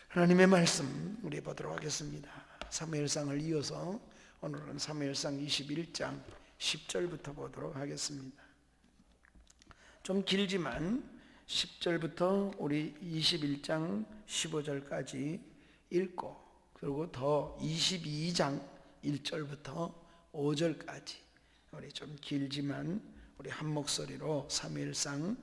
하나님의 말씀 우리 보도록 하겠습니다. 사무엘상을 이어서 오늘은 사무엘상 21장 10절부터 보도록 하겠습니다. 좀 길지만 10절부터 우리 21장 15절까지 읽고, 그리고 더 22장 1절부터 5절까지 우리 좀 길지만 우리 한 목소리로 사무엘상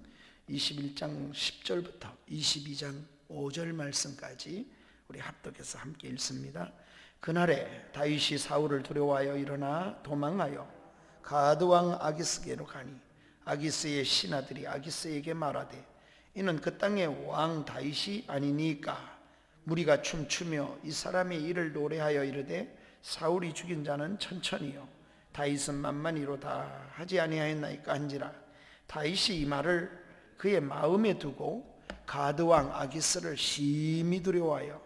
21장 10절부터 22장 5절 말씀까지 우리 합독해서 함께 읽습니다. 그날에 다윗이 사울을 두려워하여 일어나 도망하여 가드 왕 아기스게로 가니 아기스의 신하들이 아기스에게 말하되 이는 그 땅의 왕 다윗이 아니니까. 무리가 춤추며 이 사람의 일을 노래하여 이르되 사울이 죽인 자는 천천히요 다윗은 만만히로다 하지 아니하였나이까 한지라. 다윗이 이 말을 그의 마음에 두고 가드 왕 아기스를 심히 두려워하여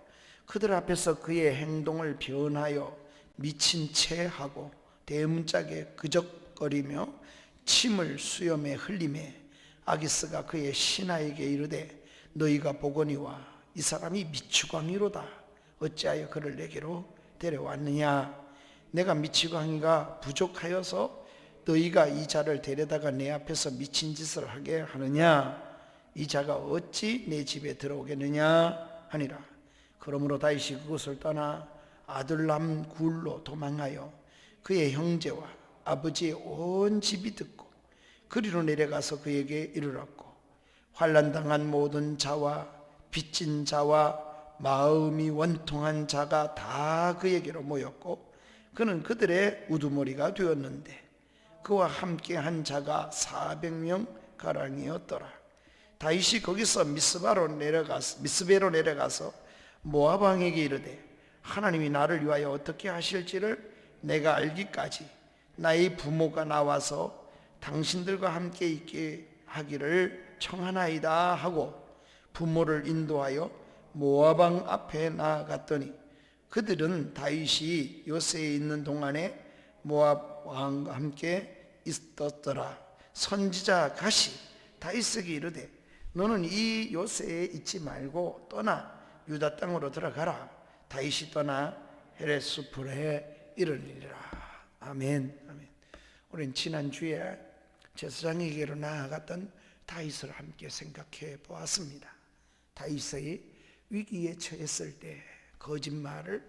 그들 앞에서 그의 행동을 변하여 미친 채 하고 대문짝에 그적거리며 침을 수염에 흘리매 아기스가 그의 신하에게 이르되 너희가 보거니와 이 사람이 미치광이로다. 어찌하여 그를 내게로 데려왔느냐. 내가 미치광이가 부족하여서 너희가 이 자를 데려다가 내 앞에서 미친 짓을 하게 하느냐. 이 자가 어찌 내 집에 들어오겠느냐 하니라. 그러므로 다윗이 그곳을 떠나 아둘람 굴로 도망하여 그의 형제와 아버지의 온 집이 듣고 그리로 내려가서 그에게 이르렀고, 환난당한 모든 자와 빚진 자와 마음이 원통한 자가 다 그에게로 모였고 그는 그들의 우두머리가 되었는데 그와 함께한 자가 400명 가량이었더라. 다윗이 거기서 미스베로 내려가서 모압 왕에게 이르되 하나님이 나를 위하여 어떻게 하실지를 내가 알기까지 나의 부모가 나와서 당신들과 함께 있게 하기를 청하나이다 하고 부모를 인도하여 모압 왕 앞에 나아갔더니 그들은 다윗이 요새에 있는 동안에 모압 왕과 함께 있었더라. 선지자 갓이 다윗에게 이르되 너는 이 요새에 있지 말고 떠나 유다 땅으로 들어가라. 다윗이 떠나 헤레스풀에 이르니라. 아멘. 아멘. 우리는 지난주에 제사장에게로 나아갔던 다윗을 함께 생각해 보았습니다. 다윗의 위기에 처했을 때 거짓말을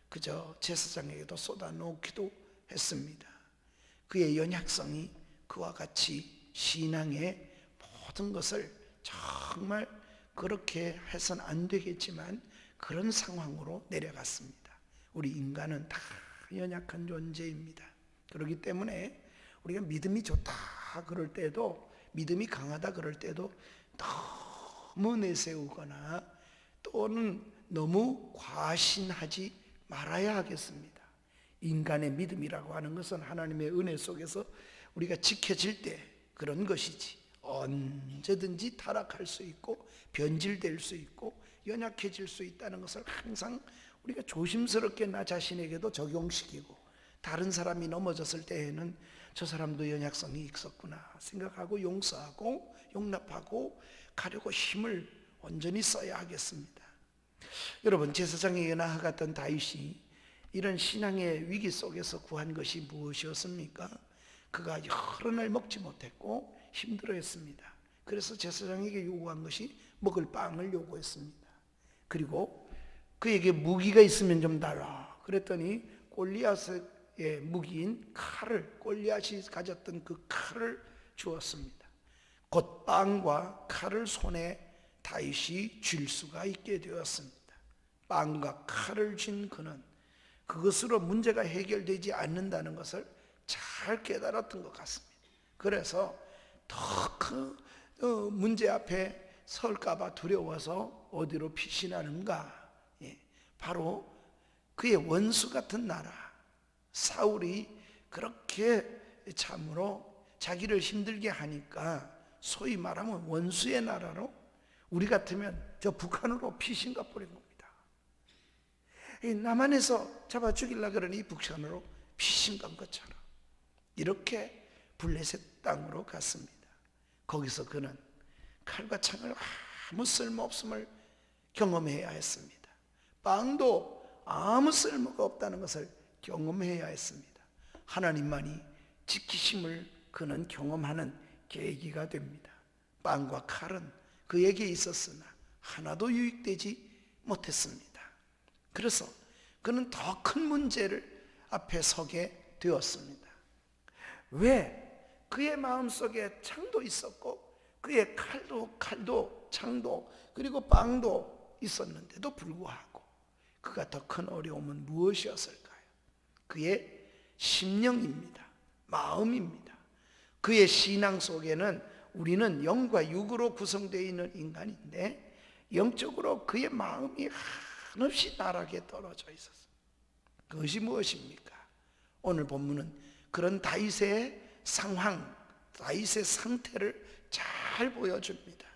그저 제사장에게도 쏟아놓기도 했습니다. 그의 연약성이 그와 같이 신앙의 모든 것을 정말 그렇게 해서는 안 되겠지만 그런 상황으로 내려갔습니다. 우리 인간은 다 연약한 존재입니다. 그렇기 때문에 우리가 믿음이 좋다 그럴 때도, 믿음이 강하다 그럴 때도 너무 내세우거나 또는 너무 과신하지 말아야 하겠습니다. 인간의 믿음이라고 하는 것은 하나님의 은혜 속에서 우리가 지켜질 때 그런 것이지, 언제든지 타락할 수 있고 변질될 수 있고 연약해질 수 있다는 것을 항상 우리가 조심스럽게 나 자신에게도 적용시키고, 다른 사람이 넘어졌을 때에는 저 사람도 연약성이 있었구나 생각하고 용서하고 용납하고 가려고 힘을 온전히 써야 하겠습니다. 여러분, 제사장에게 나아갔던 다윗이 이런 신앙의 위기 속에서 구한 것이 무엇이었습니까? 그가 여러 날 먹지 못했고 힘들어했습니다. 그래서 제사장에게 요구한 것이 먹을 빵을 요구했습니다. 그리고 그에게 무기가 있으면 좀 달라 그랬더니 골리앗의 무기인 칼을, 골리앗이 가졌던 그 칼을 주었습니다. 곧 빵과 칼을 손에 다윗이 쥘 수가 있게 되었습니다. 빵과 칼을 쥔 그는 그것으로 문제가 해결되지 않는다는 것을 잘 깨달았던 것 같습니다. 그래서 더 그 문제 앞에 설까봐 두려워서 어디로 피신하는가? 바로 그의 원수 같은 나라 사울이 그렇게 참으로 자기를 힘들게 하니까 소위 말하면 원수의 나라로, 우리 같으면 저 북한으로 피신 가버린 겁니다. 남한에서 잡아 죽이려고 그러니 북한으로 피신 간 것처럼 이렇게 블레셋 땅으로 갔습니다. 거기서 그는 칼과 창을 아무 쓸모없음을 경험해야 했습니다. 빵도 아무 쓸모가 없다는 것을 경험해야 했습니다. 하나님만이 지키심을 그는 경험하는 계기가 됩니다. 빵과 칼은 그에게 있었으나 하나도 유익되지 못했습니다. 그래서 그는 더 큰 문제를 앞에 서게 되었습니다. 왜? 그의 마음속에 창도 있었고 그의 칼도 창도 그리고 빵도 있었는데도 불구하고 그가 더 큰 어려움은 무엇이었을까요? 그의 심령입니다. 마음입니다. 그의 신앙 속에는 우리는 영과 육으로 구성되어 있는 인간인데 영적으로 그의 마음이 한없이 나락에 떨어져 있었어요. 그것이 무엇입니까? 오늘 본문은 그런 다윗의 상황, 다윗의 상태를 잘 보여줍니다.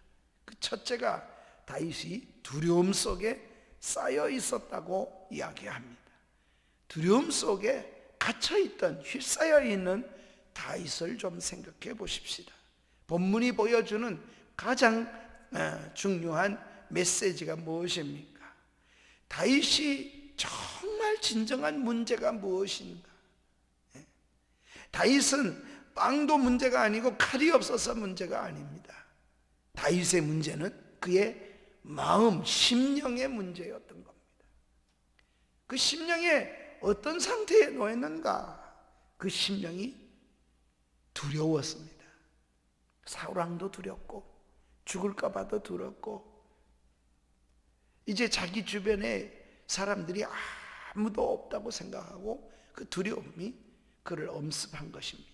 그 첫째가 다윗이 두려움 속에 쌓여 있었다고 이야기합니다. 두려움 속에 갇혀있던, 휩싸여 있는 다윗을 좀 생각해 보십시다. 본문이 보여주는 가장 중요한 메시지가 무엇입니까? 다윗이 정말 진정한 문제가 무엇인가? 다윗은 빵도 문제가 아니고 칼이 없어서 문제가 아닙니다. 다윗의 문제는 그의 마음, 심령의 문제였던 겁니다. 그 심령에 어떤 상태에 놓였는가? 그 심령이 두려웠습니다. 사울왕도 두렵고 죽을까 봐도 두렵고 이제 자기 주변에 사람들이 아무도 없다고 생각하고 그 두려움이 그를 엄습한 것입니다.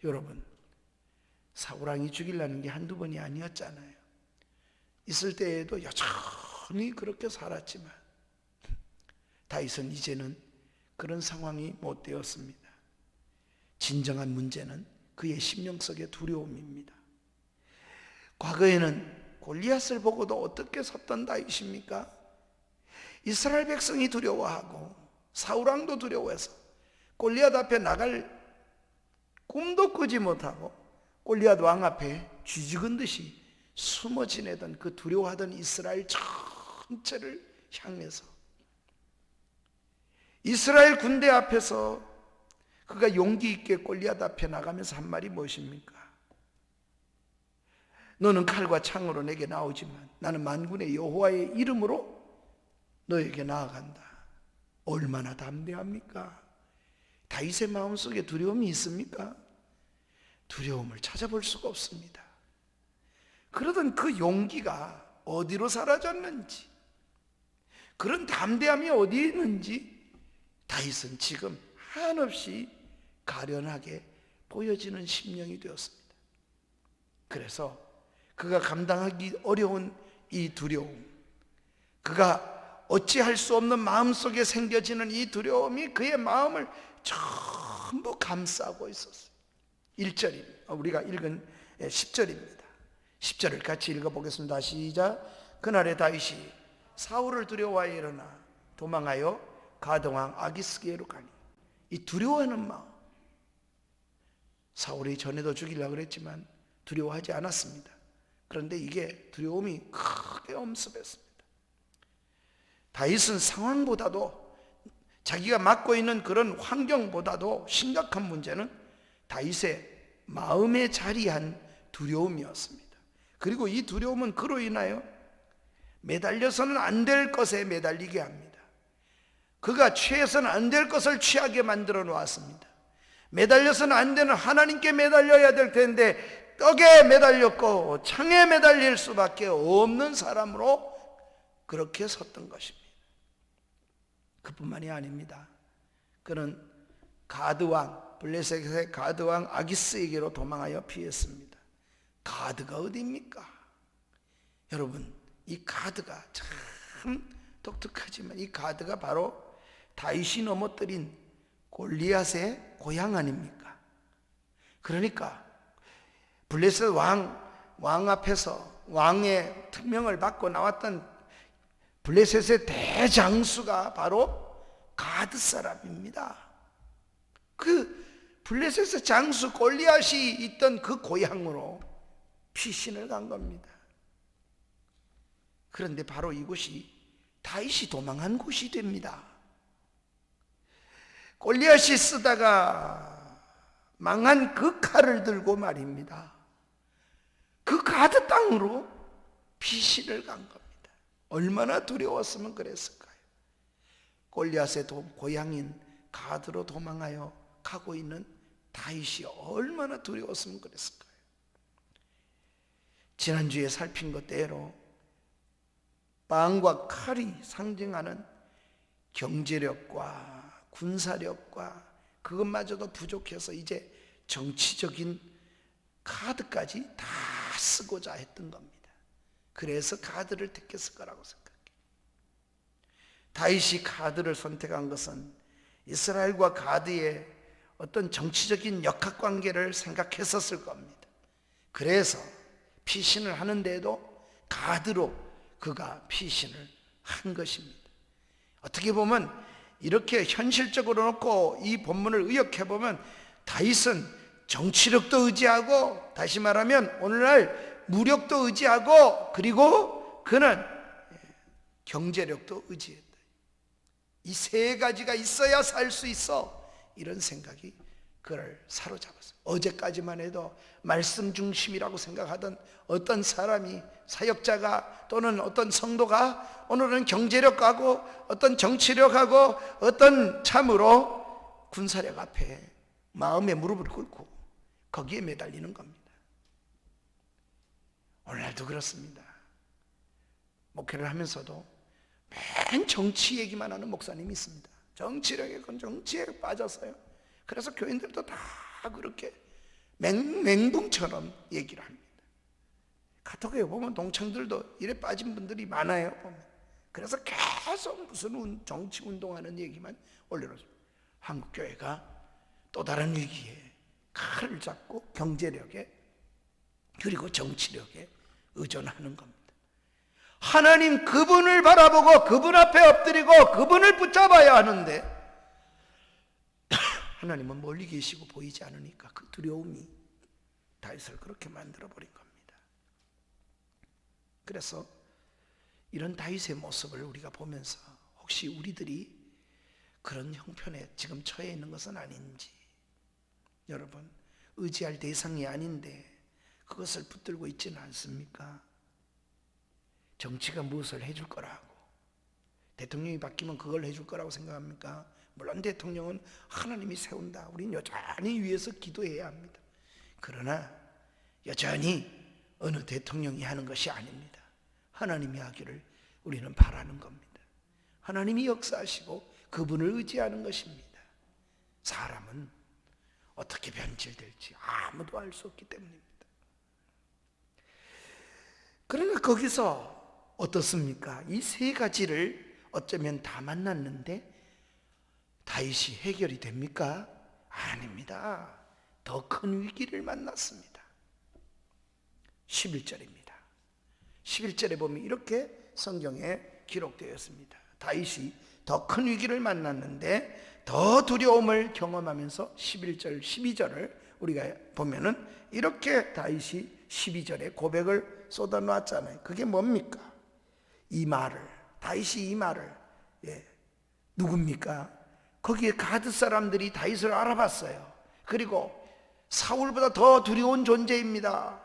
여러분, 사울왕이 죽이려는 게 한두 번이 아니었잖아요. 있을 때에도 여전히 그렇게 살았지만 다윗은 이제는 그런 상황이 못 되었습니다. 진정한 문제는 그의 심령 속의 두려움입니다. 과거에는 골리앗을 보고도 어떻게 섰던 다윗입니까? 이스라엘 백성이 두려워하고 사울왕도 두려워해서 골리앗 앞에 나갈 꿈도 꾸지 못하고 골리앗 왕 앞에 쥐죽은 듯이 숨어 지내던 그 두려워하던 이스라엘 전체를 향해서 이스라엘 군대 앞에서 그가 용기 있게 골리앗 앞에 나가면서 한 말이 무엇입니까? 너는 칼과 창으로 내게 나오지만 나는 만군의 여호와의 이름으로 너에게 나아간다. 얼마나 담대합니까? 다윗의 마음속에 두려움이 있습니까? 두려움을 찾아볼 수가 없습니다. 그러던 그 용기가 어디로 사라졌는지, 그런 담대함이 어디에 있는지 다윗은 지금 한없이 가련하게 보여지는 심령이 되었습니다. 그래서 그가 감당하기 어려운 이 두려움, 그가 어찌할 수 없는 마음속에 생겨지는 이 두려움이 그의 마음을 전부 감싸고 있었어요. 1절입니다. 우리가 읽은 10절입니다. 10절을 같이 읽어보겠습니다. 시작. 그날에 다윗이 사울을 두려워하여 일어나 도망하여 가드왕 아기스게로 가니. 이 두려워하는 마음, 사울이 전에도 죽이려고 그랬지만 두려워하지 않았습니다. 그런데 이게 두려움이 크게 엄습했습니다. 다윗은 상황보다도 자기가 맡고 있는 그런 환경보다도 심각한 문제는 다윗의 마음에 자리한 두려움이었습니다. 그리고 이 두려움은 그로 인하여 매달려서는 안 될 것에 매달리게 합니다. 그가 취해서는 안 될 것을 취하게 만들어 놓았습니다. 매달려서는 안 되는 하나님께 매달려야 될 텐데 떡에 매달렸고 창에 매달릴 수밖에 없는 사람으로 그렇게 섰던 것입니다. 그뿐만이 아닙니다. 그는 가드왕, 블레셋의 가드왕 아기스에게로 도망하여 피했습니다. 가드가 어디입니까? 여러분, 이 가드가 참 독특하지만 이 가드가 바로 다윗이 넘어뜨린 골리앗의 고향 아닙니까? 그러니까 블레셋 왕 앞에서 왕의 특명을 받고 나왔던 블레셋의 대장수가 바로 가드 사람입니다. 그 블레셋의 장수 골리앗이 있던 그 고향으로 피신을 간 겁니다. 그런데 바로 이곳이 다윗이 도망한 곳이 됩니다. 골리앗이 쓰다가 망한 그 칼을 들고 말입니다, 그 가드 땅으로 피신을 간 겁니다. 얼마나 두려웠으면 그랬을까요? 골리앗의 고향인 가드로 도망하여 가고 있는 다윗이 얼마나 두려웠으면 그랬을까요? 지난주에 살핀 것대로 빵과 칼이 상징하는 경제력과 군사력과 그것마저도 부족해서 이제 정치적인 카드까지 다 쓰고자 했던 겁니다. 그래서 카드를 택했을 거라고 생각해요. 다윗이 카드를 선택한 것은 이스라엘과 가드의 어떤 정치적인 역학관계를 생각했었을 겁니다. 그래서 피신을 하는데도 가드로 그가 피신을 한 것입니다. 어떻게 보면 이렇게 현실적으로 놓고 이 본문을 의역해보면 다윗은 정치력도 의지하고, 다시 말하면 오늘날 무력도 의지하고, 그리고 그는 경제력도 의지했다. 이 세 가지가 있어야 살 수 있어, 이런 생각이 그를 사로잡았어요. 어제까지만 해도 말씀 중심이라고 생각하던 어떤 사람이, 사역자가 또는 어떤 성도가 오늘은 경제력하고 어떤 정치력하고 어떤 참으로 군사력 앞에 마음의 무릎을 꿇고 거기에 매달리는 겁니다. 오늘날도 그렇습니다. 목회를 하면서도 맨 정치 얘기만 하는 목사님이 있습니다. 정치력에 빠졌어요. 그래서 교인들도 다 그렇게 맹붕처럼 얘기를 합니다. 카톡에 보면 동창들도 이래 빠진 분들이 많아요, 보면. 그래서 계속 무슨 정치 운동하는 얘기만 올려놓습니다. 한국교회가 또 다른 위기에 칼을 잡고 경제력에 그리고 정치력에 의존하는 겁니다. 하나님 그분을 바라보고 그분 앞에 엎드리고 그분을 붙잡아야 하는데 하나님은 멀리 계시고 보이지 않으니까 그 두려움이 다윗을 그렇게 만들어버린 겁니다. 그래서 이런 다윗의 모습을 우리가 보면서 혹시 우리들이 그런 형편에 지금 처해 있는 것은 아닌지, 여러분 의지할 대상이 아닌데 그것을 붙들고 있지는 않습니까? 정치가 무엇을 해줄 거라고, 대통령이 바뀌면 그걸 해줄 거라고 생각합니까? 물론 대통령은 하나님이 세운다, 우린 여전히 위에서 기도해야 합니다. 그러나 여전히 어느 대통령이 하는 것이 아닙니다. 하나님이 하기를 우리는 바라는 겁니다. 하나님이 역사하시고 그분을 의지하는 것입니다. 사람은 어떻게 변질될지 아무도 알 수 없기 때문입니다. 그러나 거기서 어떻습니까? 이 세 가지를 어쩌면 다 만났는데 다윗이 해결이 됩니까? 아닙니다. 더 큰 위기를 만났습니다. 11절입니다. 11절에 보면 이렇게 성경에 기록되어 있습니다. 다윗이 더 큰 위기를 만났는데 더 두려움을 경험하면서 11절, 12절을 우리가 보면은 이렇게 다윗이 12절에 고백을 쏟아놓았잖아요. 그게 뭡니까? 이 말을, 다윗이 이 말을, 누굽니까? 거기에 가드 사람들이 다윗을 알아봤어요. 그리고 사울보다 더 두려운 존재입니다.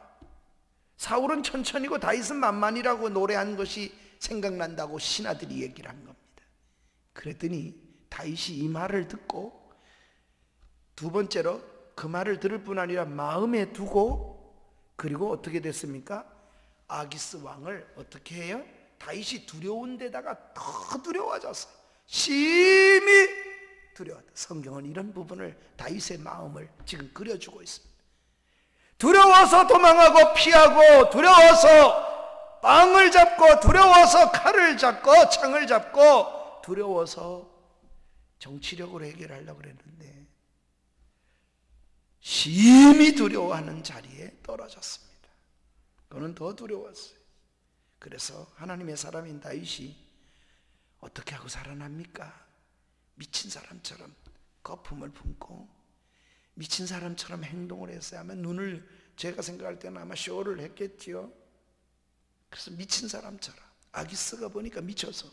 사울은 천천히고 다윗은 만만이라고 노래한 것이 생각난다고 신하들이 얘기를 한 겁니다. 그랬더니 다윗이 이 말을 듣고 두 번째로 그 말을 들을 뿐 아니라 마음에 두고, 그리고 어떻게 됐습니까? 아기스 왕을 어떻게 해요? 다윗이 두려운 데다가 더 두려워졌어요. 심히 두려웠다. 성경은 이런 부분을, 다윗의 마음을 지금 그려주고 있습니다. 두려워서 도망하고 피하고, 두려워서 빵을 잡고, 두려워서 칼을 잡고 창을 잡고, 두려워서 정치력으로 해결하려고 그랬는데 심히 두려워하는 자리에 떨어졌습니다. 그는 더 두려웠어요. 그래서 하나님의 사람인 다윗이 어떻게 하고 살아납니까? 미친 사람처럼 거품을 품고 미친 사람처럼 행동을 했어요. 아마 눈을, 제가 생각할 때는 아마 쇼를 했겠지요. 그래서 미친 사람처럼, 아기스가 보니까 미쳐서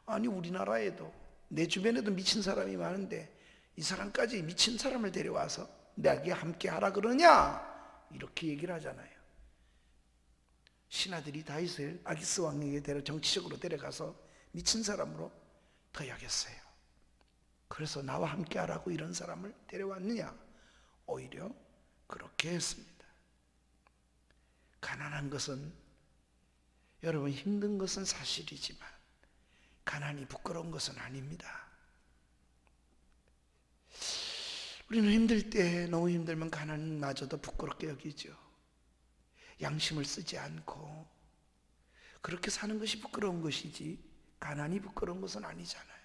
아니 우리나라에도 내 주변에도 미친 사람이 많은데 이 사람까지 미친 사람을 데려와서 내게 함께 하라 그러냐? 이렇게 얘기를 하잖아요. 신하들이 다윗을 아기스 왕에게 정치적으로 데려가서 미친 사람으로 더해야겠어요. 그래서 나와 함께 하라고 이런 사람을 데려왔느냐? 오히려 그렇게 했습니다. 가난한 것은, 여러분 힘든 것은 사실이지만 가난이 부끄러운 것은 아닙니다. 우리는 힘들 때, 너무 힘들면 가난마저도 부끄럽게 여기죠. 양심을 쓰지 않고 그렇게 사는 것이 부끄러운 것이지 가난이 부끄러운 것은 아니잖아요.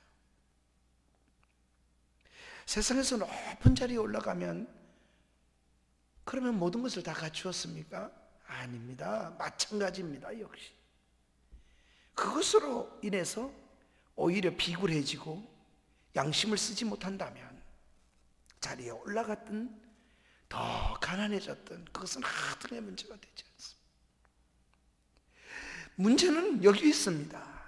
세상에서 높은 자리에 올라가면 그러면 모든 것을 다 갖추었습니까? 아닙니다. 마찬가지입니다. 역시 그것으로 인해서 오히려 비굴해지고 양심을 쓰지 못한다면 자리에 올라갔든 더 가난해졌든 그것은 하등의 문제가 되지 않습니다. 문제는 여기 있습니다.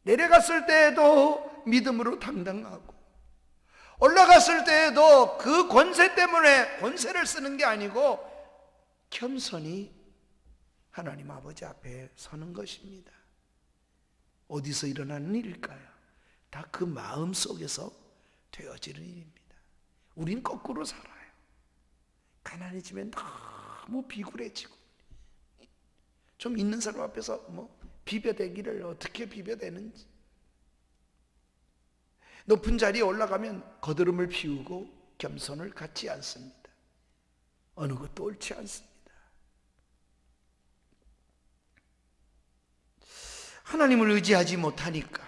내려갔을 때에도 믿음으로 당당하고 올라갔을 때에도 그 권세 때문에 권세를 쓰는 게 아니고 겸손히 하나님 아버지 앞에 서는 것입니다. 어디서 일어나는 일일까요? 다 그 마음 속에서 되어지는 일입니다. 우린 거꾸로 살아요. 가난해지면 너무 비굴해지고, 좀 있는 사람 앞에서 비벼대기를 어떻게 비벼대는지, 높은 자리에 올라가면 거드름을 피우고 겸손을 갖지 않습니다. 어느 것도 옳지 않습니다. 하나님을 의지하지 못하니까,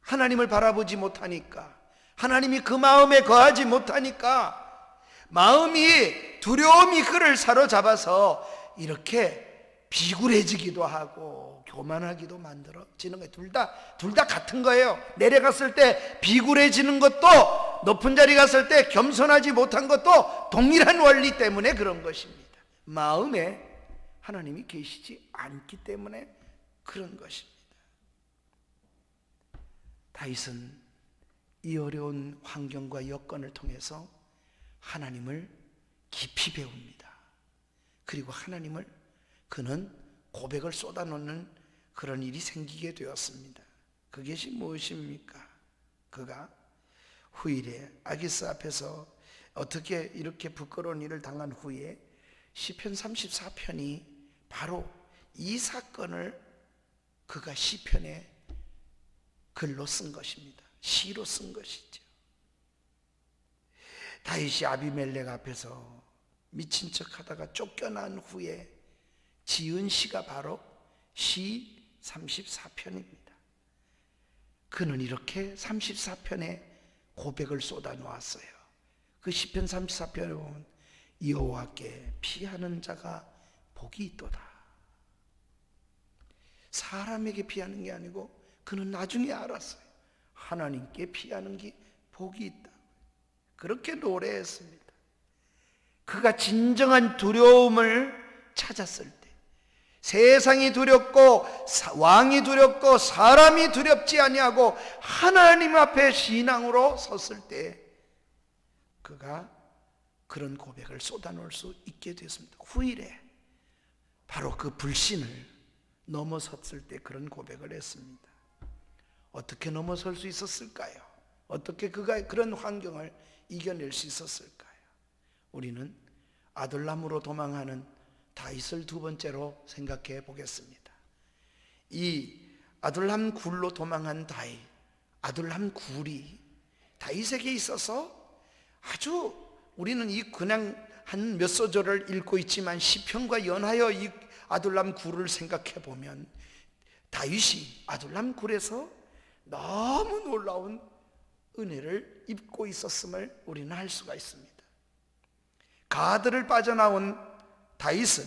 하나님을 바라보지 못하니까, 하나님이 그 마음에 거하지 못하니까 마음이, 두려움이 그를 사로잡아서 이렇게 비굴해지기도 하고 교만하기도 만들어지는 거예요. 둘 다 같은 거예요. 내려갔을 때 비굴해지는 것도, 높은 자리 갔을 때 겸손하지 못한 것도 동일한 원리 때문에 그런 것입니다. 마음에 하나님이 계시지 않기 때문에 그런 것입니다. 다윗은 이 어려운 환경과 여건을 통해서 하나님을 깊이 배웁니다. 그리고 하나님을, 그는 고백을 쏟아놓는 그런 일이 생기게 되었습니다. 그것이 무엇입니까? 그가 후일에 아기스 앞에서 어떻게 이렇게 부끄러운 일을 당한 후에 시편 34편이 바로 이 사건을 그가 시편에 글로 쓴 것입니다. 시로 쓴 것이죠. 다윗이 아비멜렉 앞에서 미친 척 하다가 쫓겨난 후에 지은 시가 바로 시 34편입니다. 그는 이렇게 34편에 고백을 쏟아 놓았어요. 그 시편 34편에 보면 여호와께 피하는 자가 복이 있도다. 사람에게 피하는 게 아니고 그는 나중에 알았어요. 하나님께 피하는 게 복이 있다. 그렇게 노래했습니다. 그가 진정한 두려움을 찾았을 때, 세상이 두렵고 왕이 두렵고 사람이 두렵지 아니하고 하나님 앞에 신앙으로 섰을 때 그가 그런 고백을 쏟아놓을 수 있게 되었습니다. 후일에 바로 그 불신을 넘어섰을 때 그런 고백을 했습니다. 어떻게 넘어설 수 있었을까요? 어떻게 그가 그런 환경을 이겨낼 수 있었을까요? 우리는 아둘람으로 도망하는 다윗을 두 번째로 생각해 보겠습니다. 이 아둘람 굴로 도망한 다윗, 아둘람 굴이 다윗에게 있어서 아주, 우리는 이 그냥 한 몇 소절을 읽고 있지만 시편과 연하여 이 아둘람 굴을 생각해 보면 다윗이 아둘람 굴에서 너무 놀라운 은혜를 입고 있었음을 우리는 알 수가 있습니다. 가드를 빠져나온 다윗은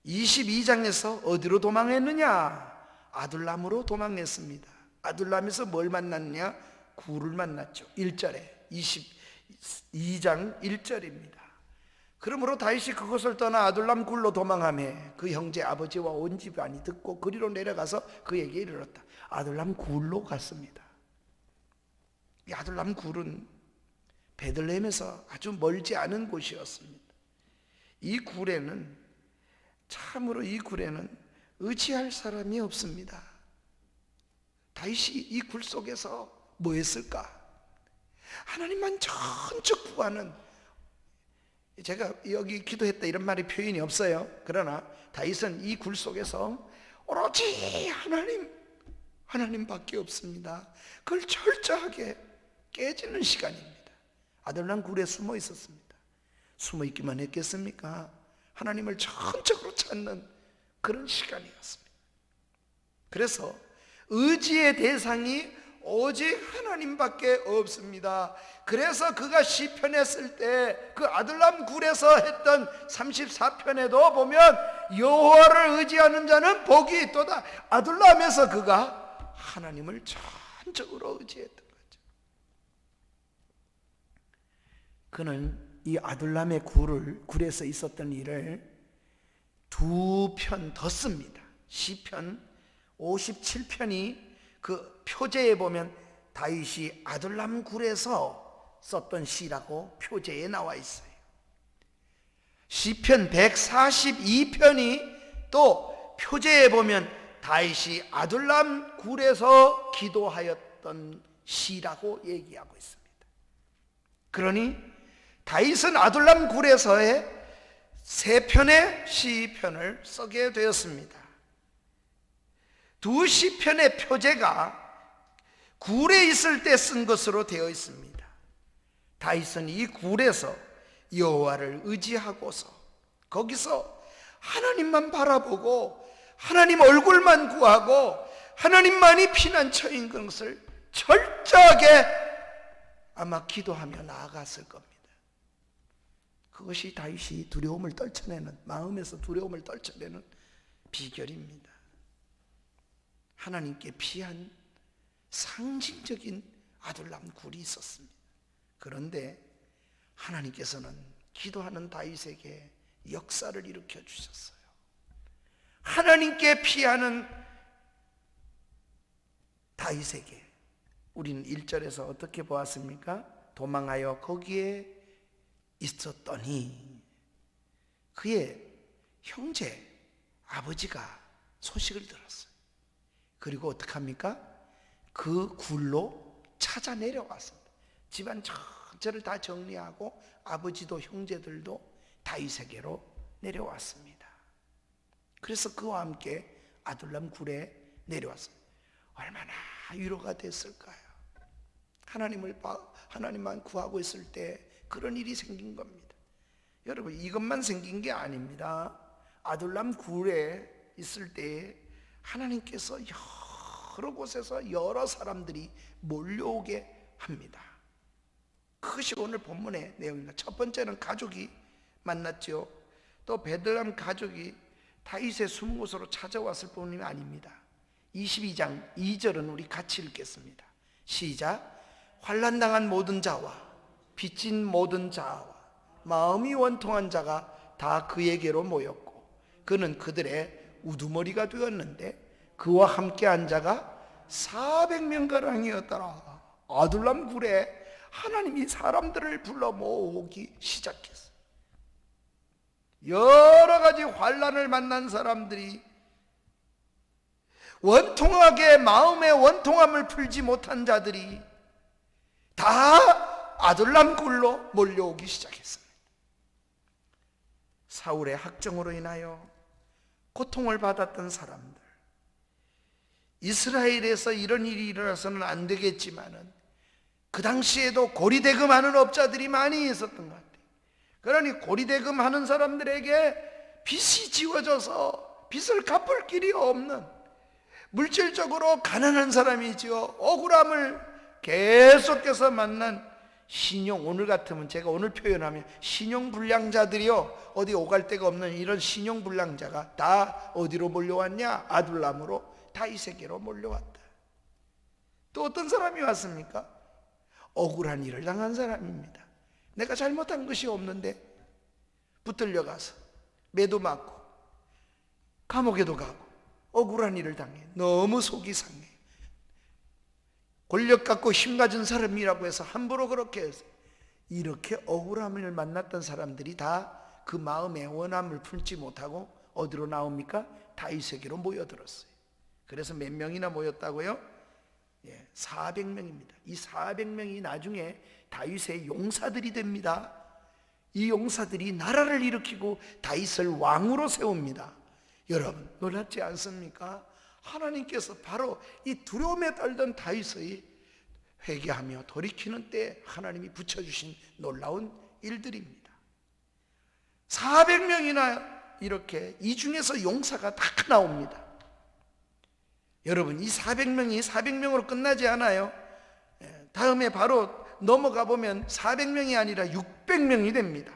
22장에서 어디로 도망했느냐? 아둘람으로 도망했습니다. 아둘람에서 뭘 만났냐? 굴을 만났죠. 1절에 22장 1절입니다. 그러므로 다윗이 그것을 떠나 아둘람 굴로 도망하며 그 형제 아버지와 온 집안이 듣고 그리로 내려가서 그에게 이르렀다. 아둘람 굴로 갔습니다. 이 아둘람 굴은 베들레헴에서 아주 멀지 않은 곳이었습니다. 이 굴에는 참으로 의지할 사람이 없습니다. 다윗이 이 굴 속에서 뭐 했을까? 하나님만 전적 구하는, 제가 여기 기도했다 이런 말이 표현이 없어요. 그러나 다윗은 이 굴 속에서 오로지 하나님밖에 없습니다. 그걸 철저하게 깨지는 시간입니다. 아둘람 굴에 숨어 있었습니다. 숨어 있기만 했겠습니까? 하나님을 전적으로 찾는 그런 시간이었습니다. 그래서 의지의 대상이 오직 하나님밖에 없습니다. 그래서 그가 시편에 쓸 때 그 아둘람 굴에서 했던 34편에도 보면 여호와를 의지하는 자는 복이 있도다. 아둘람에서 그가 하나님을 전적으로 의지했던 거죠. 그는 이 아둘람의 굴에서 있었던 일을 2편 더 씁니다. 시편 57편이 그 표제에 보면 다윗이 아둘람 굴에서 썼던 시라고 표제에 나와 있어요. 시편 142편이 또 표제에 보면 다윗이 아둘람 굴에서 기도하였던 시라고 얘기하고 있습니다. 그러니 다윗은 아둘람 굴에서의 3편의 시편을 쓰게 되었습니다. 2 시편의 표제가 굴에 있을 때 쓴 것으로 되어 있습니다. 다윗은 이 굴에서 여호와를 의지하고서 거기서 하나님만 바라보고 하나님 얼굴만 구하고 하나님만이 피난처인 것을 철저하게 아마 기도하며 나아갔을 겁니다. 그것이 다윗이 두려움을 떨쳐내는, 마음에서 두려움을 떨쳐내는 비결입니다. 하나님께 피한 상징적인 아둘람 굴이 있었습니다. 그런데 하나님께서는 기도하는 다윗에게 역사를 일으켜 주셨어요. 하나님께 피하는 다윗에게 우리는 1절에서 어떻게 보았습니까? 도망하여 거기에 있었더니 그의 형제 아버지가 소식을 들었어요. 그리고 어떡합니까? 그 굴로 찾아 내려왔습니다. 집안 전체를 다 정리하고 아버지도 형제들도 다윗에게로 내려왔습니다. 그래서 그와 함께 아둘람 굴에 내려왔습니다. 얼마나 위로가 됐을까요? 하나님만 구하고 있을 때 그런 일이 생긴 겁니다. 여러분, 이것만 생긴 게 아닙니다. 아둘람 굴에 있을 때 하나님께서 여러 곳에서 여러 사람들이 몰려오게 합니다. 그것이 오늘 본문의 내용입니다. 첫 번째는 가족이 만났죠. 또 베들레헴 가족이 다윗의 숨은 곳으로 찾아왔을 뿐이 아닙니다. 22장 2절은 우리 같이 읽겠습니다. 시작. 환난당한 모든 자와 빚진 모든 자와 마음이 원통한 자가 다 그에게로 모였고 그는 그들의 우두머리가 되었는데 그와 함께 한 자가 400명가량이었더라. 아둘람 굴에 하나님이 사람들을 불러 모으기 시작했어요. 여러 가지 환난을 만난 사람들이 원통하게 마음의 원통함을 풀지 못한 자들이 다 아둘람 굴로 몰려오기 시작했습니다. 사울의 학정으로 인하여 고통을 받았던 사람들, 이스라엘에서 이런 일이 일어나서는 안 되겠지만은 그 당시에도 고리대금하는 업자들이 많이 있었던 것 같아요. 그러니 고리대금하는 사람들에게 빚이 지워져서 빚을 갚을 길이 없는, 물질적으로 가난한 사람이죠. 억울함을 계속해서 만난 신용, 오늘 같으면 제가 오늘 표현하면 신용불량자들이요, 어디 오갈 데가 없는 이런 신용불량자가 다 어디로 몰려왔냐? 아둘람으로, 다윗에게로 몰려왔다. 또 어떤 사람이 왔습니까? 억울한 일을 당한 사람입니다. 내가 잘못한 것이 없는데 붙들려 가서 매도 맞고 감옥에도 가고 억울한 일을 당해 너무 속이 상해요. 권력 갖고 힘 가진 사람이라고 해서 함부로 그렇게 해서 이렇게 억울함을 만났던 사람들이 다 그 마음의 원함을 풀지 못하고 어디로 나옵니까? 다윗에게로 모여들었어요. 그래서 몇 명이나 모였다고요? 400명입니다. 이 400명이 나중에 다윗의 용사들이 됩니다. 이 용사들이 나라를 일으키고 다윗을 왕으로 세웁니다. 여러분 놀랍지 않습니까? 하나님께서 바로 이 두려움에 떨던 다윗의 회개하며 돌이키는 때 하나님이 붙여주신 놀라운 일들입니다. 400명이나 이렇게 이 중에서 용사가 다 나옵니다. 여러분 이 400명으로 끝나지 않아요. 다음에 바로 넘어가 보면 400명이 아니라 600명이 됩니다.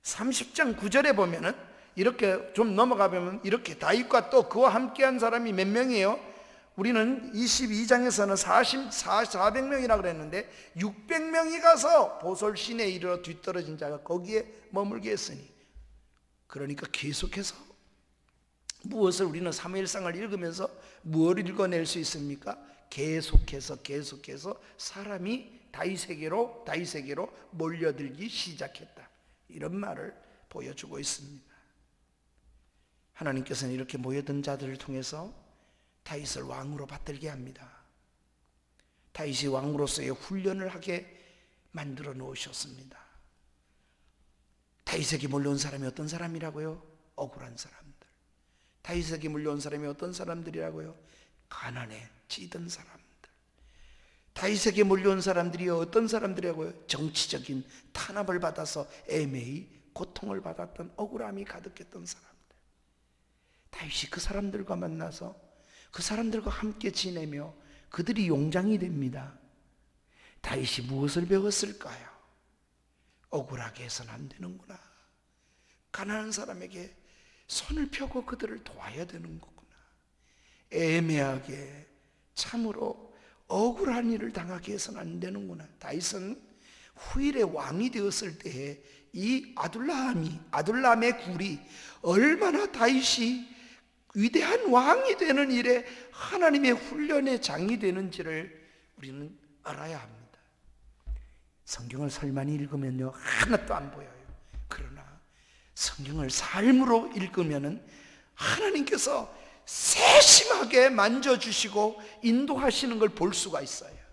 30장 9절에 보면은 이렇게 좀 넘어가 보면 이렇게 다윗과 또 그와 함께한 사람이 몇 명이에요? 우리는 22장에서는 400명이라고 그랬는데 600명이 가서 보솔신에 이르러 뒤떨어진 자가 거기에 머물게 했으니, 그러니까 계속해서 무엇을 우리는 사무엘상을 읽으면서 무엇을 읽어낼 수 있습니까? 계속해서 사람이 다윗에게로 몰려들기 시작했다, 이런 말을 보여주고 있습니다. 하나님께서는 이렇게 모여든 자들을 통해서 다윗을 왕으로 받들게 합니다. 다윗이 왕으로서의 훈련을 하게 만들어 놓으셨습니다. 다윗에게 몰려온 사람이 어떤 사람이라고요? 억울한 사람들. 다윗에게 몰려온 사람이 어떤 사람들이라고요? 가난에 찌든 사람들. 다윗에게 몰려온 사람들이 어떤 사람들이라고요? 정치적인 탄압을 받아서 애매히 고통을 받았던, 억울함이 가득했던 사람들. 다윗이 그 사람들과 만나서 그 사람들과 함께 지내며 그들이 용장이 됩니다. 다윗이 무엇을 배웠을까요? 억울하게 해서는 안 되는구나. 가난한 사람에게 손을 펴고 그들을 도와야 되는 거구나. 애매하게 참으로 억울한 일을 당하게 해서는 안 되는구나. 다윗은 후일의 왕이 되었을 때에 이 아둘람의 굴이 얼마나 다윗이 위대한 왕이 되는 일에 하나님의 훈련의 장이 되는지를 우리는 알아야 합니다. 성경을 설만히 읽으면요 하나도 안 보여요. 그러나 성경을 삶으로 읽으면은 하나님께서 세심하게 만져주시고 인도하시는 걸 볼 수가 있어요.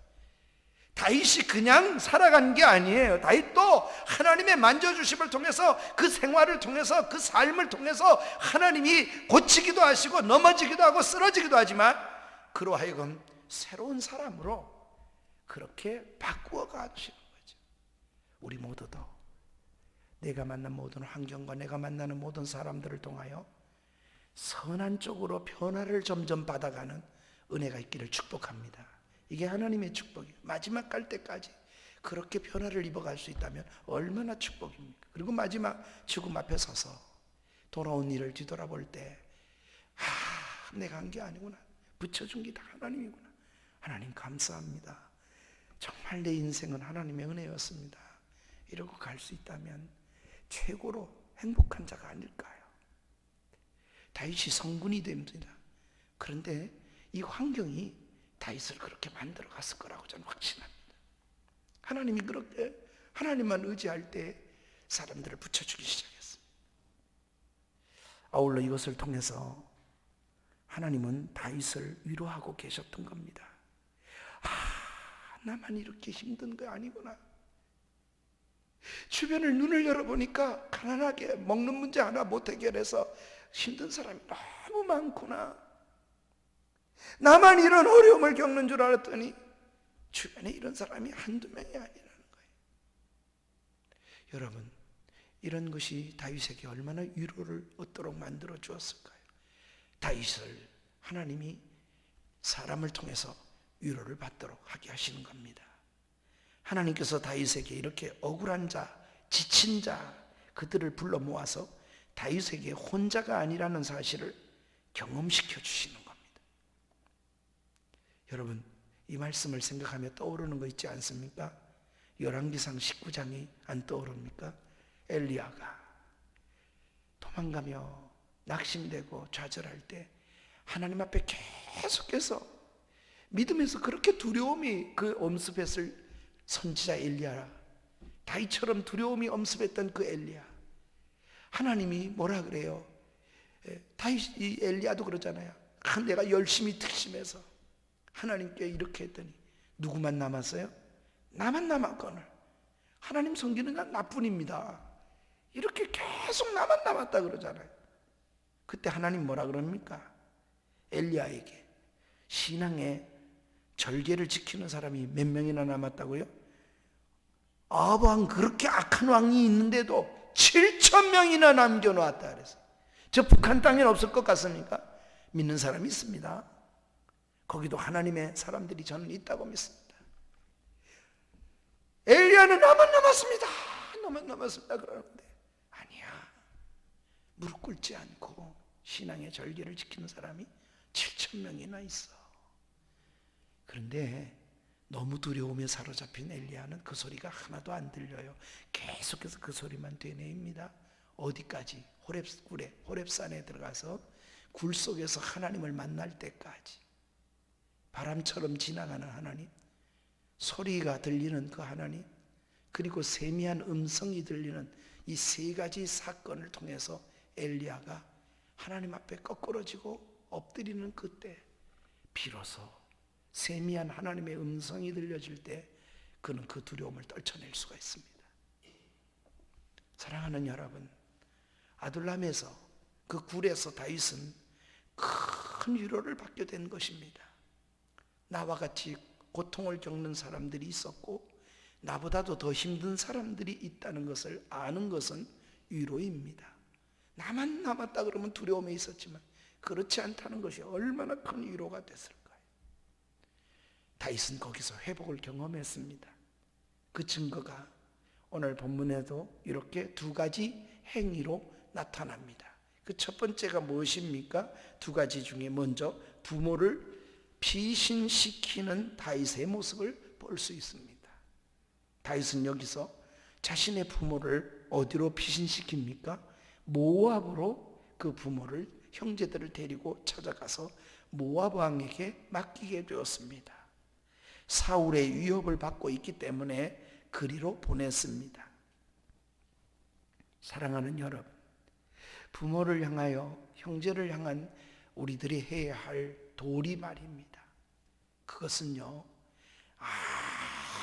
다윗이 그냥 살아간 게 아니에요. 다윗도 하나님의 만져주심을 통해서, 그 생활을 통해서, 그 삶을 통해서 하나님이 고치기도 하시고 넘어지기도 하고 쓰러지기도 하지만 그로 하여금 새로운 사람으로 그렇게 바꾸어 가시는 거죠. 우리 모두도 내가 만난 모든 환경과 내가 만나는 모든 사람들을 통하여 선한 쪽으로 변화를 점점 받아가는 은혜가 있기를 축복합니다. 이게 하나님의 축복이에요. 마지막 갈 때까지 그렇게 변화를 입어갈 수 있다면 얼마나 축복입니까? 그리고 마지막 죽음 앞에 서서 돌아온 일을 뒤돌아볼 때 내가 한 게 아니구나, 붙여준 게 다 하나님이구나, 하나님 감사합니다, 정말 내 인생은 하나님의 은혜였습니다, 이러고 갈 수 있다면 최고로 행복한 자가 아닐까요? 다윗이 성군이 됩니다. 그런데 이 환경이 다윗을 그렇게 만들어 갔을 거라고 저는 확신합니다. 하나님이 그렇게 하나님만 의지할 때 사람들을 붙여주기 시작했습니다. 아울러 이것을 통해서 하나님은 다윗을 위로하고 계셨던 겁니다. 나만 이렇게 힘든 거 아니구나. 주변을 눈을 열어보니까 가난하게 먹는 문제 하나 못 해결해서 힘든 사람이 너무 많구나. 나만 이런 어려움을 겪는 줄 알았더니 주변에 이런 사람이 한두 명이 아니라는 거예요. 여러분, 이런 것이 다윗에게 얼마나 위로를 얻도록 만들어 주었을까요? 다윗을 하나님이 사람을 통해서 위로를 받도록 하게 하시는 겁니다. 하나님께서 다윗에게 이렇게 억울한 자, 지친 자, 그들을 불러 모아서 다윗에게 혼자가 아니라는 사실을 경험시켜 주시는 겁니다. 여러분, 이 말씀을 생각하며 떠오르는 거 있지 않습니까? 열왕기상 19장이 안 떠오릅니까? 엘리야가 도망가며 낙심되고 좌절할 때 하나님 앞에 계속해서 믿음에서 그렇게 두려움이 그 엄습했을 선지자 엘리야, 다윗처럼 두려움이 엄습했던 그 엘리야, 하나님이 뭐라 그래요? 다윗, 이 엘리야도 그러잖아요. 내가 열심히 특심해서 하나님께 이렇게 했더니 누구만 남았어요? 나만 남았거늘. 하나님 섬기는 자 나뿐입니다. 이렇게 계속 나만 남았다 그러잖아요. 그때 하나님 뭐라 그럽니까? 엘리야에게 신앙의 절개를 지키는 사람이 몇 명이나 남았다고요? 아합 왕, 그렇게 악한 왕이 있는데도 7,000명이나 남겨놓았다 그래서. 저 북한 땅엔 없을 것 같습니까? 믿는 사람이 있습니다. 거기도 하나님의 사람들이 저는 있다고 믿습니다. 엘리야는 나만 남았습니다. 나만 남았습니다. 그러는데 아니야. 무릎 꿇지 않고 신앙의 절개를 지키는 사람이 7,000명이나 있어. 그런데 너무 두려움에 사로잡힌 엘리야는 그 소리가 하나도 안 들려요. 계속해서 그 소리만 되뇌입니다. 어디까지? 호렙산에 들어가서 굴 속에서 하나님을 만날 때까지. 바람처럼 지나가는 하나님, 소리가 들리는 그 하나님, 그리고 세미한 음성이 들리는 이 세 가지 사건을 통해서 엘리야가 하나님 앞에 거꾸러지고 엎드리는 그때 비로소 세미한 하나님의 음성이 들려질 때 그는 그 두려움을 떨쳐낼 수가 있습니다. 사랑하는 여러분, 아둘람에서 그 굴에서 다윗은 큰 위로를 받게 된 것입니다. 나와 같이 고통을 겪는 사람들이 있었고 나보다도 더 힘든 사람들이 있다는 것을 아는 것은 위로입니다. 나만 남았다 그러면 두려움에 있었지만 그렇지 않다는 것이 얼마나 큰 위로가 됐을까요? 다윗은 거기서 회복을 경험했습니다. 그 증거가 오늘 본문에도 이렇게 두 가지 행위로 나타납니다. 그 첫 번째가 무엇입니까? 두 가지 중에 먼저 부모를 피신시키는 다윗의 모습을 볼 수 있습니다. 다윗은 여기서 자신의 부모를 어디로 피신시킵니까? 모압으로 그 부모를, 형제들을 데리고 찾아가서 모압 왕에게 맡기게 되었습니다. 사울의 위협을 받고 있기 때문에 그리로 보냈습니다. 사랑하는 여러분, 부모를 향하여, 형제를 향한 우리들이 해야 할 도리 말입니다. 그것은요,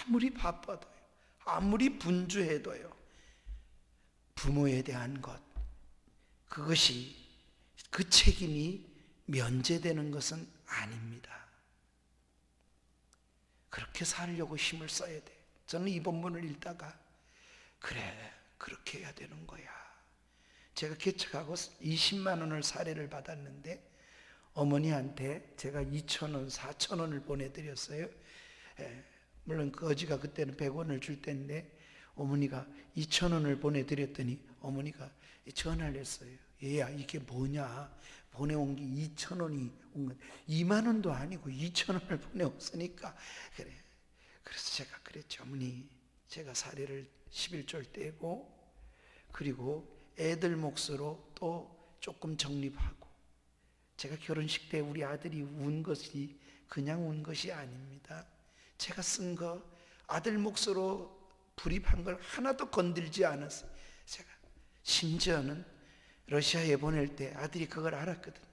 아무리 바빠도요, 아무리 분주해도요, 부모에 대한 것, 그것이, 그 책임이 면제되는 것은 아닙니다. 그렇게 살려고 힘을 써야 돼. 저는 이 본문을 읽다가 그래, 그렇게 해야 되는 거야. 제가 개척하고 20만 원을 사례를 받았는데 어머니한테 제가 2,000원, 4,000원을 보내드렸어요. 물론 그 어지가 그때는 100원을 줄 때인데 어머니가 2,000원을 보내드렸더니 어머니가 전화를 했어요. 얘야, 이게 뭐냐? 보내온 게 2,000원이 온 건 2만 원도 아니고 2,000원을 보내왔으니까 그래. 그래서 제가 그랬죠. 어머니, 제가 사례를 11조를 떼고 그리고 애들 몫으로 또 조금 적립하고, 제가 결혼식 때 우리 아들이 운 것이 그냥 운 것이 아닙니다. 제가 쓴 거 아들 몫으로 불입한 걸 하나도 건들지 않았어요. 제가 심지어는 러시아에 보낼 때 아들이 그걸 알았거든요.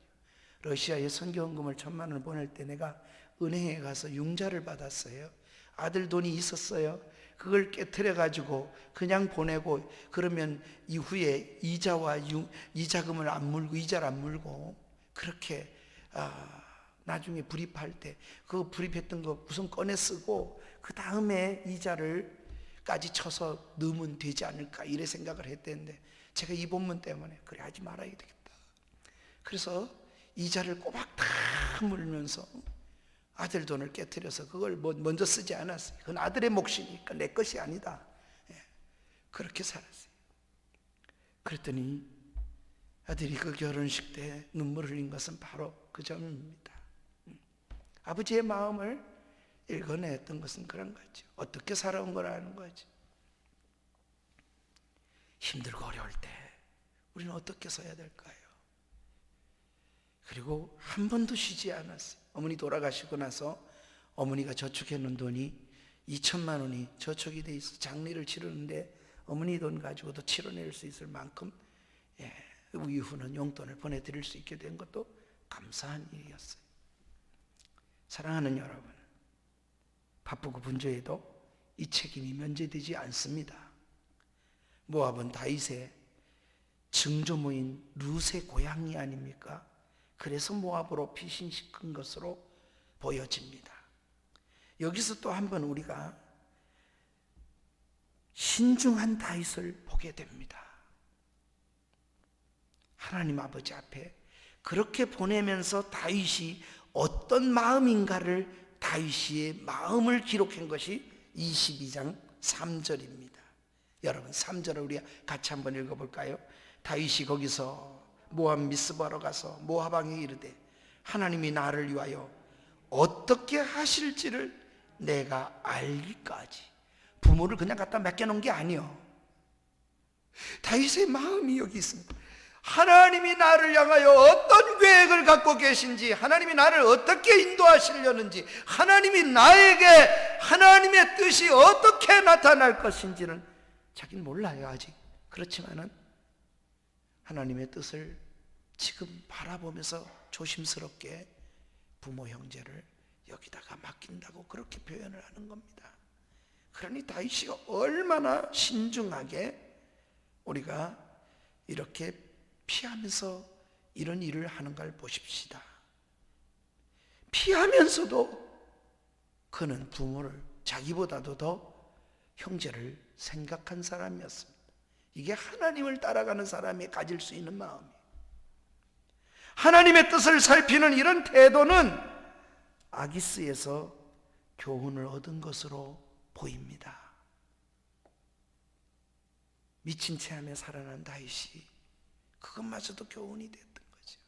러시아에 선교헌금을 1,000만 원을 보낼 때 내가 은행에 가서 융자를 받았어요. 아들 돈이 있었어요. 그걸 깨트려 가지고 그냥 보내고, 그러면 이후에 이자금을 안 물고, 이자를 안 물고, 그렇게 나중에 불입할 때 그 불입했던 거 우선 꺼내 쓰고 그 다음에 이자를까지 쳐서 넣으면 되지 않을까, 이래 생각을 했는데 제가 이 본문 때문에 그래, 하지 말아야 되겠다. 그래서 이자를 꼬박 다 물면서 아들 돈을 깨트려서 그걸 먼저 쓰지 않았어요. 그건 아들의 몫이니까 내 것이 아니다. 그렇게 살았어요. 그랬더니 아들이 그 결혼식 때 눈물을 흘린 것은 바로 그 점입니다. 아버지의 마음을 읽어냈던 것은 그런 거죠. 어떻게 살아온 거라는 거죠. 힘들고 어려울 때 우리는 어떻게 서야 될까요? 그리고 한 번도 쉬지 않았어요. 어머니 돌아가시고 나서 어머니가 저축해 놓은 돈이 2천만 원이 저축이 돼 있어 장례를 치르는데 어머니 돈 가지고도 치러낼 수 있을 만큼 이후는 용돈을 보내드릴 수 있게 된 것도 감사한 일이었어요. 사랑하는 여러분, 바쁘고 분주해도 이 책임이 면제되지 않습니다. 모압은 다윗의 증조모인 룻의 고향이 아닙니까? 그래서 모압으로 피신시킨 것으로 보여집니다. 여기서 또 한 번 우리가 신중한 다윗을 보게 됩니다. 하나님 아버지 앞에 그렇게 보내면서 다윗이 어떤 마음인가를 다윗의 마음을 기록한 것이 22장 3절입니다. 여러분 3절을 우리 같이 한번 읽어볼까요? 다윗이 거기서 모압 미스바로 가서 모압 왕에게 이르되 하나님이 나를 위하여 어떻게 하실지를 내가 알기까지. 부모를 그냥 갖다 맡겨놓은 게 아니요, 다윗의 마음이 여기 있습니다. 하나님이 나를 향하여 어떤 계획을 갖고 계신지, 하나님이 나를 어떻게 인도하시려는지, 하나님이 나에게 하나님의 뜻이 어떻게 나타날 것인지는 자기는 몰라요 아직. 그렇지만은 하나님의 뜻을 지금 바라보면서 조심스럽게 부모 형제를 여기다가 맡긴다고 그렇게 표현을 하는 겁니다. 그러니 다윗이 얼마나 신중하게 우리가 이렇게 피하면서 이런 일을 하는 걸 보십시다. 피하면서도 그는 부모를 자기보다도 더 형제를 생각한 사람이었습니다. 이게 하나님을 따라가는 사람이 가질 수 있는 마음이에요. 하나님의 뜻을 살피는 이런 태도는 아기스에서 교훈을 얻은 것으로 보입니다. 미친 체함에 살아난 다윗이 그것마저도 교훈이 됐던 거죠.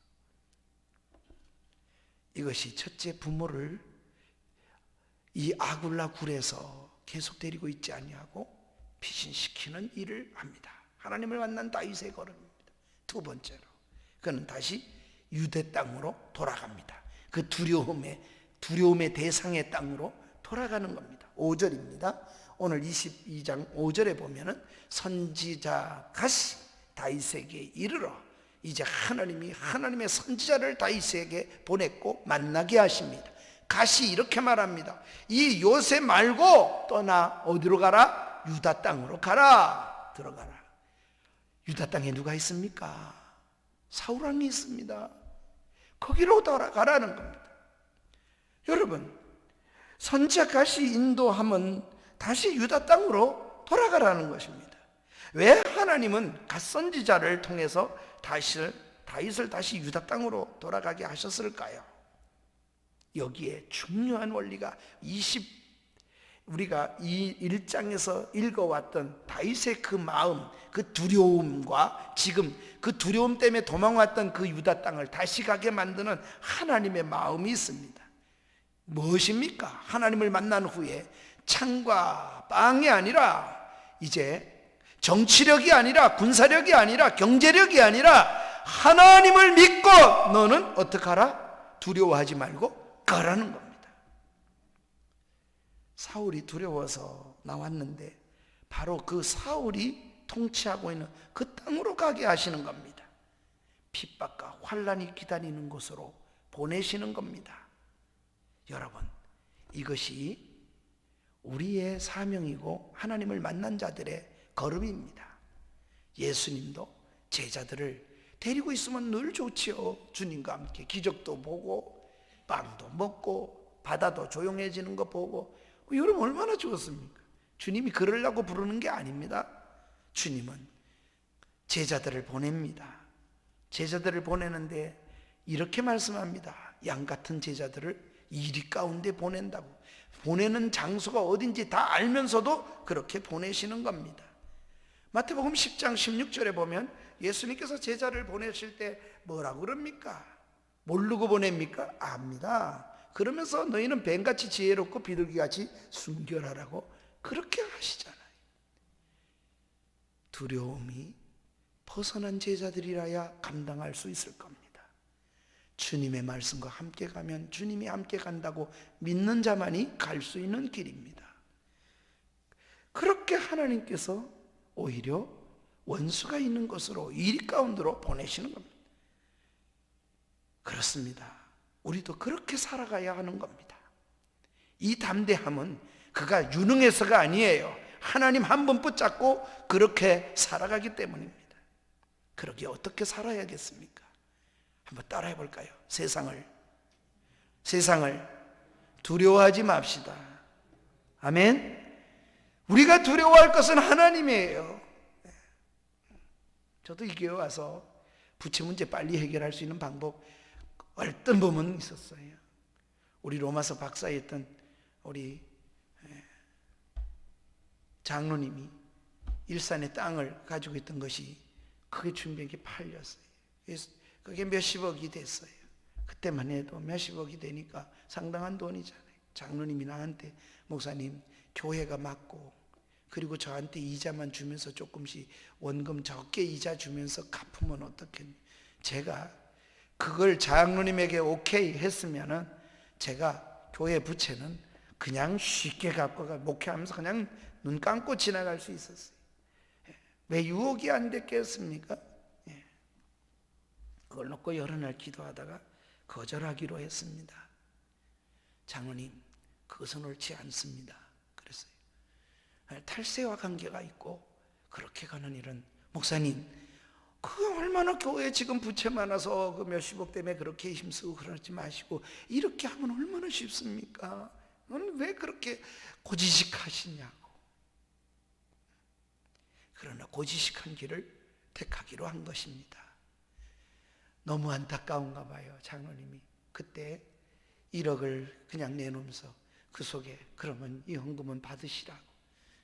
이것이 첫째, 부모를 이 아굴라 굴에서 계속 데리고 있지 아니하고 피신시키는 일을 합니다. 하나님을 만난 다윗의 걸음입니다. 두 번째로 그는 다시 유대 땅으로 돌아갑니다. 그 두려움의 대상의 땅으로 돌아가는 겁니다. 5절입니다. 오늘 22장 5절에 보면은 선지자 갓이 다윗에게 이르러, 이제 하나님이 하나님의 선지자를 다윗에게 보냈고 만나게 하십니다. 갓이 이렇게 말합니다. 이 요새 말고 떠나 어디로 가라? 유다 땅으로 가라. 들어가라. 유다 땅에 누가 있습니까? 사울 왕이 있습니다. 거기로 돌아가라는 겁니다. 여러분, 선지자 갓이 인도하면 다시 유다 땅으로 돌아가라는 것입니다. 왜 하나님은 갓 선지자를 통해서 다윗을 다시 유다 땅으로 돌아가게 하셨을까요? 여기에 중요한 원리가 우리가 이 1장에서 읽어왔던 다윗의 그 마음, 그 두려움과 지금 그 두려움 때문에 도망왔던 그 유다 땅을 다시 가게 만드는 하나님의 마음이 있습니다. 무엇입니까? 하나님을 만난 후에 창과 빵이 아니라, 이제 정치력이 아니라, 군사력이 아니라, 경제력이 아니라 하나님을 믿고 너는 어떻게 하라? 두려워하지 말고 가라는 겁니다. 사울이 두려워서 나왔는데 바로 그 사울이 통치하고 있는 그 땅으로 가게 하시는 겁니다. 핍박과 환난이 기다리는 곳으로 보내시는 겁니다. 여러분, 이것이 우리의 사명이고 하나님을 만난 자들의 걸음입니다. 예수님도 제자들을 데리고 있으면 늘 좋지요. 주님과 함께 기적도 보고 빵도 먹고 바다도 조용해지는 거 보고, 여러분 얼마나 좋습니까? 주님이 그러려고 부르는 게 아닙니다. 주님은 제자들을 보냅니다. 제자들을 보내는데 이렇게 말씀합니다. 양 같은 제자들을 이리 가운데 보낸다고. 보내는 장소가 어딘지 다 알면서도 그렇게 보내시는 겁니다. 마태복음 10장 16절에 보면 예수님께서 제자를 보내실 때 뭐라고 그럽니까? 모르고 보냅니까? 압니다. 그러면서 너희는 뱀같이 지혜롭고 비둘기같이 순결하라고 그렇게 하시잖아요. 두려움이 벗어난 제자들이라야 감당할 수 있을 겁니다. 주님의 말씀과 함께 가면 주님이 함께 간다고 믿는 자만이 갈 수 있는 길입니다. 그렇게 하나님께서 오히려 원수가 있는 곳으로 일 가운데로 보내시는 겁니다. 그렇습니다. 우리도 그렇게 살아가야 하는 겁니다. 이 담대함은 그가 유능해서가 아니에요. 하나님 한 번 붙잡고 그렇게 살아가기 때문입니다. 그러기에 어떻게 살아야겠습니까? 한번 따라해 볼까요? 세상을 두려워하지 맙시다. 아멘. 우리가 두려워할 것은 하나님이에요. 저도 이 교회 와서 부채 문제 빨리 해결할 수 있는 방법 어떤 부분은 있었어요. 우리 로마서 박사였던 우리 장로님이 일산에 땅을 가지고 있던 것이 그게 준비한 게 팔렸어요. 그게 몇십억이 됐어요. 그때만 해도 몇십억이 되니까 상당한 돈이잖아요. 장로님이 나한테 목사님 교회가 맞고 그리고 저한테 이자만 주면서 조금씩 원금 적게 이자 주면서 갚으면 어떻겠니? 제가 그걸 장로님에게 오케이 했으면은 제가 교회 부채는 그냥 쉽게 갚고 목회하면서 그냥 눈 감고 지나갈 수 있었어요. 왜 6억이 안 됐겠습니까? 그걸 놓고 여러 날 기도하다가 거절하기로 했습니다. 장로님, 그것은 옳지 않습니다. 그랬어요. 탈세와 관계가 있고 그렇게 가는 일은 목사님, 그 얼마나 교회에 지금 부채 많아서 그 몇십억 때문에 그렇게 힘쓰고 그러지 마시고 이렇게 하면 얼마나 쉽습니까? 너는 왜 그렇게 고지식하시냐고. 그러나 고지식한 길을 택하기로 한 것입니다. 너무 안타까운가 봐요. 장로님이 그때 1억을 그냥 내놓으면서 그 속에 그러면 이 헌금은 받으시라고.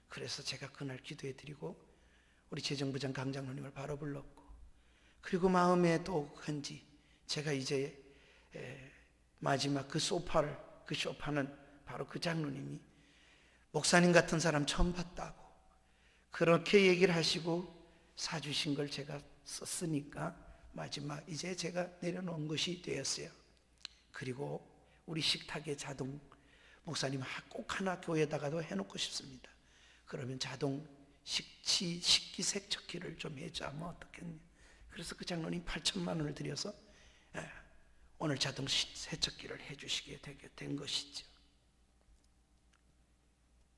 그래서 제가 그날 기도해 드리고 우리 재정부장 강 장로님을 바로 불렀고, 그리고 마음에 또 한지 제가 이제 마지막 그 소파는 바로 그 장로님이 목사님 같은 사람 처음 봤다고 그렇게 얘기를 하시고 사주신 걸 제가 썼으니까 마지막 이제 제가 내려놓은 것이 되었어요. 그리고 우리 식탁에 자동, 목사님 꼭 하나 교회에다가도 해놓고 싶습니다. 그러면 자동 식기 세척기를 좀 해주면 어떻겠냐. 그래서 그 장로님 8천만 원을 들여서 오늘 자동 세척기를 해주시게 되게 된 것이죠.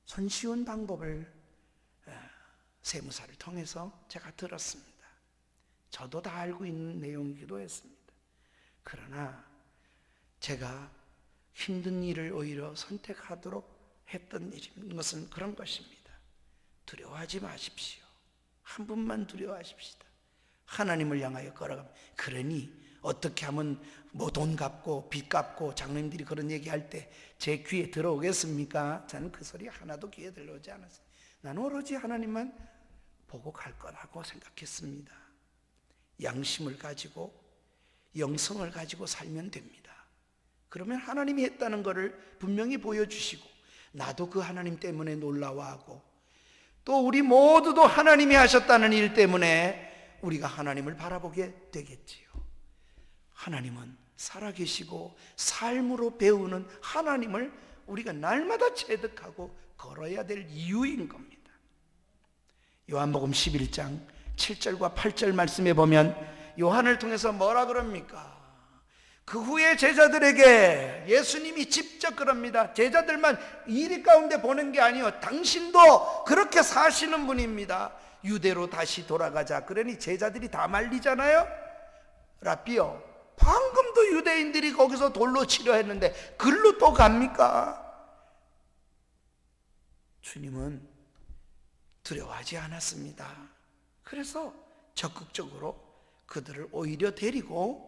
손쉬운 방법을 세무사를 통해서 제가 들었습니다. 저도 다 알고 있는 내용이기도 했습니다. 그러나 제가 힘든 일을 오히려 선택하도록 했던 것은 그런 것입니다. 두려워하지 마십시오. 한 분만 두려워하십시다. 하나님을 향하여 걸어가면, 그러니 어떻게 하면 뭐 돈 갚고 빚 갚고 장로님들이 그런 얘기할 때 제 귀에 들어오겠습니까? 저는 그 소리 하나도 귀에 들어오지 않았어요. 나는 오로지 하나님만 보고 갈 거라고 생각했습니다. 양심을 가지고 영성을 가지고 살면 됩니다. 그러면 하나님이 했다는 것을 분명히 보여주시고 나도 그 하나님 때문에 놀라워하고 또 우리 모두도 하나님이 하셨다는 일 때문에 우리가 하나님을 바라보게 되겠지요. 하나님은 살아계시고 삶으로 배우는 하나님을 우리가 날마다 체득하고 걸어야 될 이유인 겁니다. 요한복음 11장 7절과 8절 말씀에 보면 요한을 통해서 뭐라 그럽니까? 그 후에 제자들에게 예수님이 직접 그럽니다. 제자들만 이리 가운데 보낸 게 아니요, 당신도 그렇게 사시는 분입니다. 유대로 다시 돌아가자. 그러니 제자들이 다 말리잖아요. 라삐요, 방금도 유대인들이 거기서 돌로 치려 했는데 글로 또 갑니까? 주님은 두려워하지 않았습니다. 그래서 적극적으로 그들을 오히려 데리고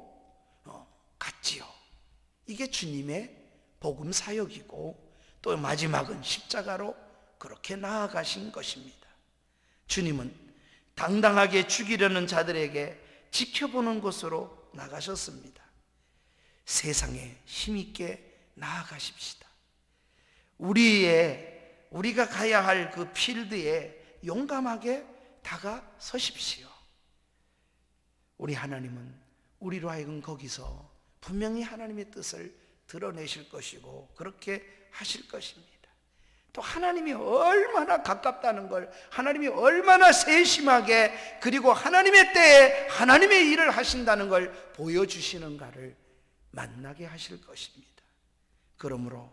갔지요. 이게 주님의 복음 사역이고 또 마지막은 십자가로 그렇게 나아가신 것입니다. 주님은 당당하게 죽이려는 자들에게 지켜보는 곳으로 나가셨습니다. 세상에 힘있게 나아가십시다. 우리가 가야 할 그 필드에 용감하게 다가서십시오. 우리 하나님은 우리로 하여금 거기서 분명히 하나님의 뜻을 드러내실 것이고 그렇게 하실 것입니다. 또 하나님이 얼마나 가깝다는 걸, 하나님이 얼마나 세심하게 그리고 하나님의 때에 하나님의 일을 하신다는 걸 보여주시는가를 만나게 하실 것입니다. 그러므로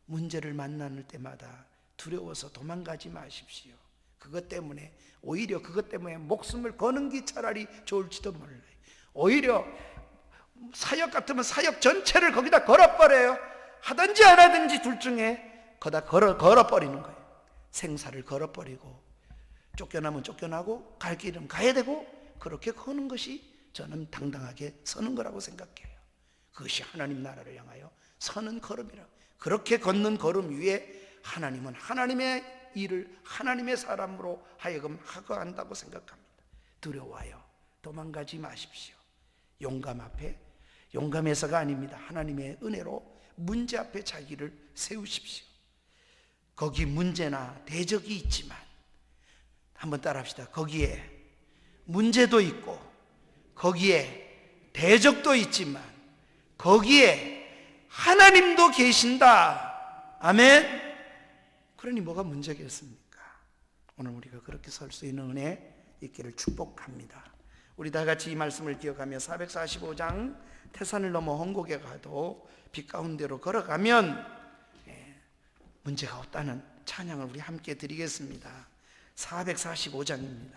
문제를 만날 때마다 두려워서 도망가지 마십시오. 그것 때문에, 오히려 그것 때문에 목숨을 거는 게 차라리 좋을지도 몰라요. 오히려 사역 같으면 사역 전체를 거기다 걸어버려요. 하든지 안 하든지 둘 중에 거기다 걸어버리는 거예요. 생사를 걸어버리고 쫓겨나면 쫓겨나고 갈 길은 가야 되고 그렇게 거는 것이 저는 당당하게 서는 거라고 생각해요. 그것이 하나님 나라를 향하여 서는 걸음이라고. 그렇게 걷는 걸음 위에 하나님은 하나님의 일을 하나님의 사람으로 하여금 하고 한다고 생각합니다. 두려워요. 도망가지 마십시오. 용감 앞에, 용감해서가 아닙니다. 하나님의 은혜로 문제 앞에 자기를 세우십시오. 거기 문제나 대적이 있지만, 한번 따라합시다. 거기에 문제도 있고 거기에 대적도 있지만 거기에 하나님도 계신다. 아멘. 그러니 뭐가 문제겠습니까? 오늘 우리가 그렇게 설 수 있는 은혜 있기를 축복합니다. 우리 다 같이 이 말씀을 기억하며 445장 태산을 넘어 홍곡에 가도 빛 가운데로 걸어가면 문제가 없다는 찬양을 우리 함께 드리겠습니다. 445장입니다.